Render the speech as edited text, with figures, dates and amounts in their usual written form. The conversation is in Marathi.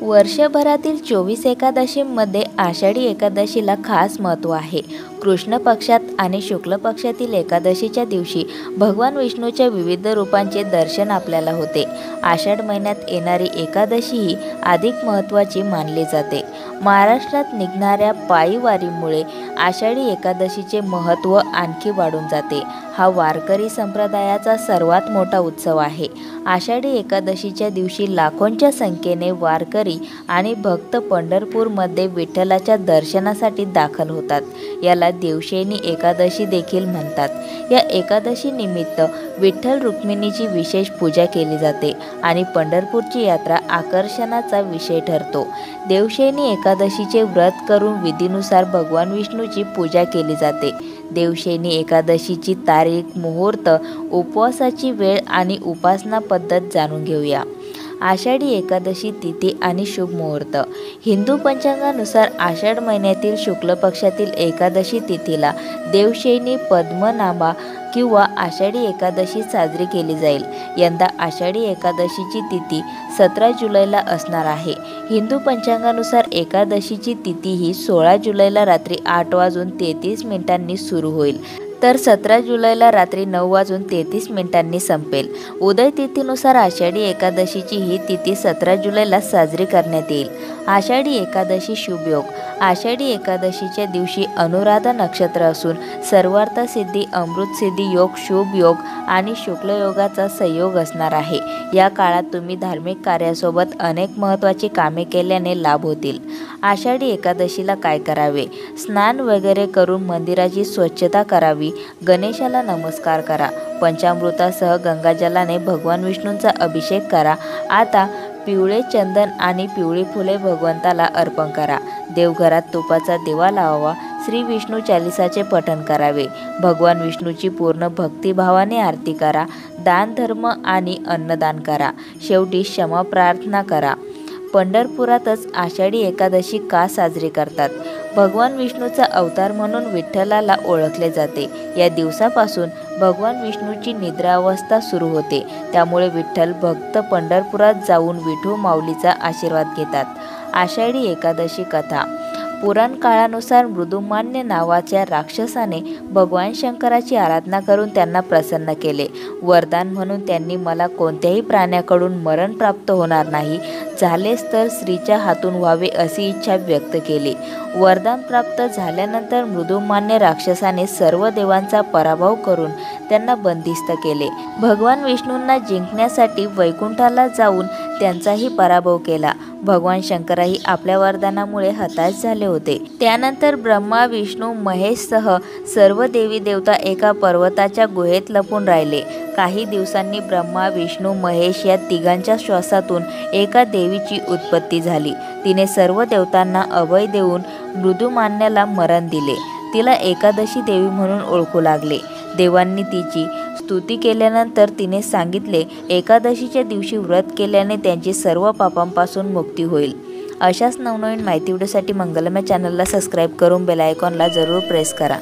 वर्षभरातील 24 एकादशींमध्ये आषाढी एकादशीला खास महत्त्व आहे। कृष्ण पक्षात आणि शुक्ल पक्षातील एकादशीच्या दिवशी भगवान विष्णूच्या विविध रूपांचे दर्शन आपल्याला होते। आषाढ महिन्यात येणारी एकादशी ही अधिक महत्त्वाची मानली जाते। महाराष्ट्रात निघणाऱ्या पायी वारीमुळे आषाढी एकादशीचे महत्त्व आणखी वाढून जाते। हा वारकरी संप्रदायाचा सर्वात मोठा उत्सव आहे। आषाढी एकादशीच्या दिवशी लाखोंच्या संख्येने वारकरी आणि भक्त पंढरपूरमध्ये विठ्ठलाच्या दर्शनासाठी दाखल होतात। याला देवशयनी एकादशी देखील म्हणतात। या एकादशी निमित्त विठ्ठल रुक्मिणीची विशेष पूजा केली जाते आणि पंढरपूरची यात्रा आकर्षणाचा विषय ठरतो। देवशयनी एकादशीचे व्रत करून विधीनुसार भगवान विष्णूची पूजा केली जाते। देवशयनी एकादशीची तारीख, मुहूर्त, उपवासाची वेळ आणि उपासना पद्धत जाणून घेऊया। आषाढी एकादशी तिथी आणि शुभ मुहूर्त। हिंदू पंचांगानुसार आषाढ महिन्यातील शुक्ल पक्षातील एकादशी तिथीला देवशयनी पद्मनाभा किंवा आषाढी एकादशी साजरी केली जाईल। यंदा आषाढी एकादशीची तिथी 17 जुलैला असणार आहे। हिंदू पंचांगानुसार एकादशीची तिथी ही 16 जुलैला रात्री 8:33 सुरू होईल, तर 17 जुलैला रात्री 9:33 संपेल। उदय तिथीनुसार आषाढी एकादशीची ही तिथी 17 जुलैला साजरी करण्यात येईल। आषाढी एकादशी शुभ योग। आषाढी एकादशीच्या दिवशी अनुराधा नक्षत्र असून सर्वार्थ सिद्धी, अमृत सिद्धी योग, शुभ योग आणि शुक्ल योगाचा संयोग असणार आहे। या काळात तुम्ही धार्मिक कार्यासोबत अनेक महत्त्वाची कामे केल्याने लाभ होतील। आषाढी एकादशीला काय करावे? स्नान वगैरे करून मंदिराची स्वच्छता करावी, गणेशाला नमस्कार करा, पंचामृतासह गंगाजलाने भगवान विष्णूंचा अभिषेक करा। आता पिवळे चंदन आणि पिवळी फुले भगवंताला अर्पण करा। देवघरात तुपाचा दिवा लावावा। श्री विष्णू चालीसाचे पठण करावे। भगवान विष्णूची पूर्ण भक्तिभावाने आरती करा। दान धर्म आणि अन्नदान करा। शेवटी क्षमा प्रार्थना करा। पंढरपुरातच आषाढी एकादशी का साजरी करतात? भगवान विष्णूचा अवतार म्हणून विठ्ठलाला ओळखले जाते। या दिवसापासून भगवान विष्णूची निद्रावस्था सुरू होते, त्यामुळे विठ्ठल भक्त पंढरपुरात जाऊन विठू माऊलीचा आशीर्वाद घेतात। आषाढी एकादशी कथा। पुराण काळानुसार मृदुमान्य नावाच्या राक्षसाने भगवान शंकराची आराधना करून त्यांना प्रसन्न केले। वरदान म्हणून त्यांनी मला कोणत्याही प्राण्याकडून मरण प्राप्त होणार नाही, झालेच तर स्त्रीच्या हातून व्हावे अशी इच्छा व्यक्त केली। वरदान प्राप्त झाल्यानंतर मृदुमान्य राक्षसाने सर्व देवांचा पराभव करून त्यांना बंदिस्त केले। भगवान विष्णूंना जिंकण्यासाठी वैकुंठाला जाऊन त्यांचाही पराभव केला। भगवान शंकरही आपल्या वरदानामुळे हताश झाले होते। त्यानंतर ब्रह्मा, विष्णू, महेशसह सर्व देवी देवता एका पर्वताच्या गुहेत लपून राहिले। काही दिवसांनी ब्रह्मा, विष्णू, महेश या तिघांच्या श्वासातून एका देवीची उत्पत्ती झाली। तिने सर्व देवतांना अभय देऊन मृदुमान्याला मरण दिले। तिला एकादशी देवी म्हणून ओळखू लागले। देवांनी तिची स्तुती केल्यानंतर तिने सांगितले, एकादशीच्या दिवशी व्रत केल्याने त्यांची सर्व पापांपासून मुक्ती होईल। अशाच नवनवीन माहिती व्हिडिओसाठी मंगलमय चॅनलला सबस्क्राईब करून बेल आयकॉनला जरूर प्रेस करा।